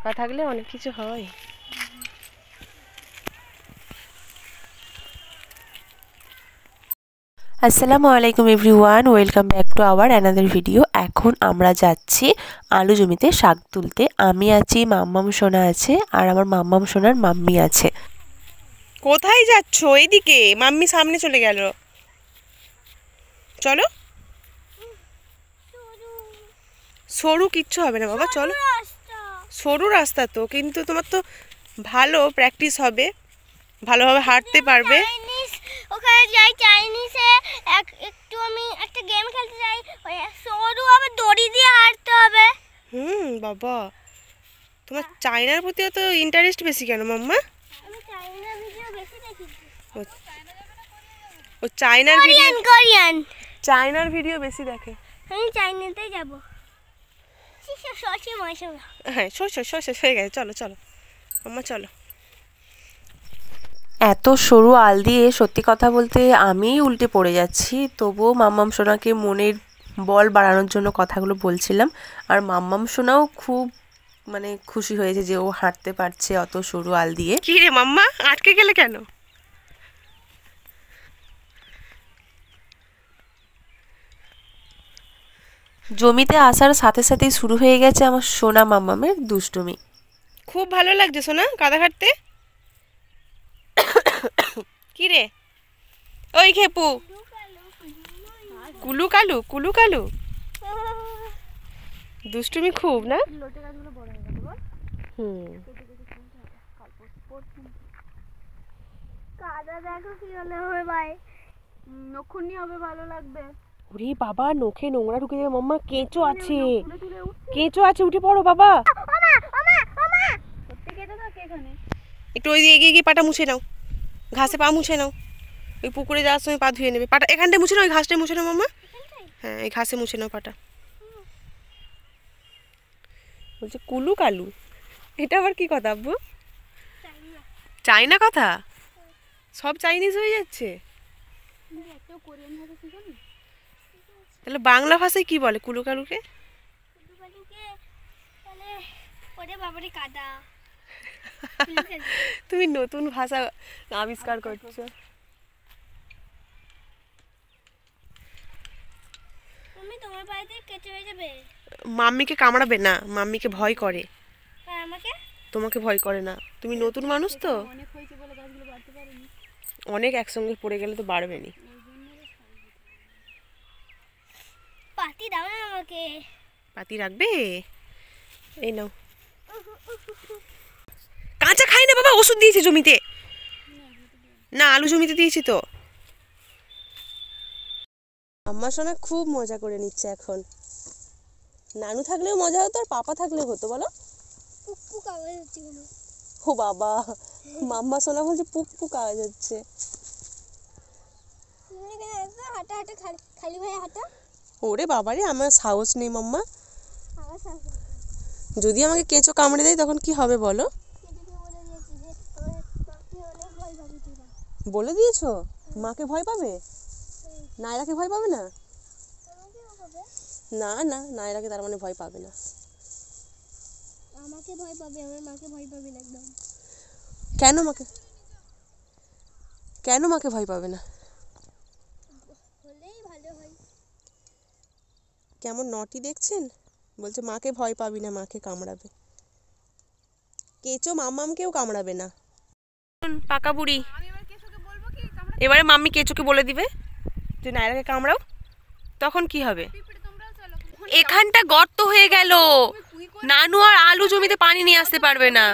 টাকা থাকলে অনেক কিছু হয়। আসসালামু আলাইকুম everyone, welcome back to our another video. এখন আমরা যাচ্ছি আলু জমিতে শাক তুলতে। আমি আছি, মাম্মাম সোনা আছে, আর আমার মাম্মাম সোনার মাম্মি আছে। কোথায় যাচ্ছ? এইদিকে। মাম্মি সামনে চলে গেল। চলো। সরু কিচ্ছু হবে না বাবা, চলো। সরু রাস্তা তো, কিন্তু তোমার তো ভালো প্র্যাকটিস হবে, ভালোভাবে হাঁটতে পারবে। ওখানে যাই চাইনিজে একটু আমি একটা গেম খেলতে যাই, ওই সরু হবে, দড়ি দিয়ে হাঁটতে হবে। বাবা, তোমার চায়নার প্রতি তো ইন্টারেস্ট বেশি কেন মাম্মা? আমি চাইনা ভিডিও বেশি দেখি। ও চায়নার ভিডিও, কোরিয়ান চায়নার ভিডিও বেশি দেখে। আমি চাইনাতে যাব। হ্যাঁ, শেষ হয়ে গেছে। চলো চলো মাম্মা, চলো। এত সরু আল দিয়ে সত্যি কথা বলতে আমিই উল্টে পড়ে যাচ্ছি, তবুও মাম্মাম সোনাকে মনের বল বাড়ানোর জন্য কথাগুলো বলছিলাম। আর মাম্মাম সোনাও খুব খুশি হয়েছে যে ও হাঁটতে পারছে অত সরু আল দিয়ে। কি রে মাম্মা, আটকে গেলে কেন? জমিতে আসার সাথে সাথেই শুরু হয়ে গেছে আমার সোনা মাম্মামের দুষ্টুমি। খুব ভালো লাগছে সোনা কাদা হাঁটতে। কি রে ওই খেপু, কুলু কালু কুলু কালু, দুষ্টুমি খুব না? কাদা দেখো কি হলে হবে ভাই, নখুনি হবে, ভালো লাগবে। ওরে বাবা, নখে নোংরা ঢুকে যাবে মাম্মা। কেঁচো আছে, কেঁচো আছে, উঠে পড়ো বাবা। একটু ওই দিয়ে এগিয়ে গিয়ে পাটা মুছে নাও, ঘাসে পা মুছে নাও। ওই পুকুরে যাওয়ার সময় পা ধুয়ে নেবে। পাটা এখানটায় মুছে নাও, ওই ঘাসটায় মুছে নাও মাম্মা। হ্যাঁ, এই ঘাসে মুছে নাও পাটা। বলছে কুলু কালু, এটা আবার কি কথা আব্বু? চাইনা কথা, সব চাইনিজ হয়ে যাচ্ছে। তাহলে বাংলা ভাষায় কি বলে কুলু কালুকে? তুমি নতুন ভাষা আবিষ্কার করছো। মাম্মিকে কামড়াবে না, মাম্মিকে ভয় করে। তোমাকে ভয় করে না, তুমি নতুন মানুষ তো। অনেক একসঙ্গে পড়ে গেলে তো বাড়বে নি। পাতি দাও না আমাকে। পাতি রাখবে? এই নাও। কাঁচা খাই না বাবা, ওষুধ দিয়েছি জমিতে। না, আলু জমিতে দিয়েছি তো। আমার সোনা খুব মজা করে নিচ্ছে এখন। নানু থাকলেও মজা হতো, আর পাপা থাকলেও হতো, বলো। পুক পুক আওয়াজ হচ্ছে কেন? ও বাবা, মাম্মা সোনা বলছে পুক পুক আওয়াজ হচ্ছে। হাঁটা হাঁটা খালি ভাই হাঁটা। ওরে বাবারে, আমার সাহস নেই মাম্মা। যদি আমাকে কেঁচো কামড়ে দেয় তখন কি হবে বলো? বলে দিয়েছো মাকে ভয় পাবে? নায়রাকে ভয় পাবে না? না না, নায়রাকে তার মানে ভয় পাবে না। আমাকে ভয় পাবে, আমার মাকে ভয় পাবে না একদম। কেন মাকে ভয় পাবে না? হলেই ভালো হয়। কেমন নটি দেখছেন? বলছে মাকে ভয় পাবি না, মাকে কামড়াবে। কেঁচো মাম্মামকেও কামড়াবে না। পাকা বুড়ি, এবারে মাম্মি কেঁচোকে বলে দিবে যে নায়রাকে কামড়াও, তখন কি হবে? এখানটা গর্ত হয়ে গেল, নানু আর আলু জমিতে পানি নিয়ে আসতে পারবে না।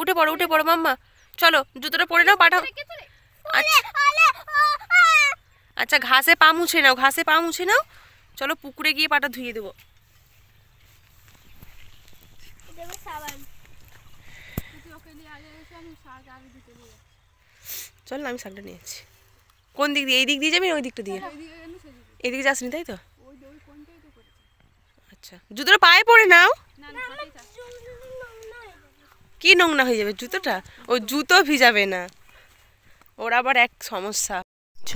উঠে পড়ো উঠে পড়ো মাম্মা, চলো জুতোটা পরে নাও, পাঠাও। আচ্ছা, ঘাসে পা মুছে নাও, ঘাসে পা মুছে নাও। চলো পুকুরে গিয়ে পাটা ধুয়ে দেবো। চল না, আমি শাকটা নিয়েছি। কোন দিক দিয়ে? এই দিক দিয়ে যাবি না ওই দিকটা দিয়ে? এই দিকে যাসনি তাই তো? আচ্ছা, জুতোটা পায়ে পরে নাও। কি নোংরা হয়ে যাবে জুতোটা? ও জুতো ভিজাবে না, ওর আবার এক সমস্যা।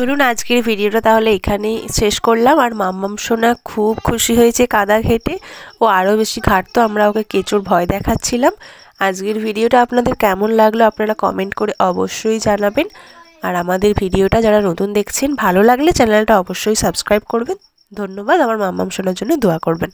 চলুন আজকের ভিডিওটা তাহলে এখানেই শেষ করলাম। আর মাম্মাম সোনা খুব খুশি হয়েছে কাদা ঘেটে, ও আরও বেশি ঘাটতো, আমরা ওকে কেঁচোর ভয় দেখাচ্ছিলাম। আজকের ভিডিওটা আপনাদের কেমন লাগলো আপনারা কমেন্ট করে অবশ্যই জানাবেন। আর আমাদের ভিডিওটা যারা নতুন দেখছেন ভালো লাগলে চ্যানেলটা অবশ্যই সাবস্ক্রাইব করবেন। ধন্যবাদ, আমার মাম্মাম সোনার জন্য দোয়া করবেন।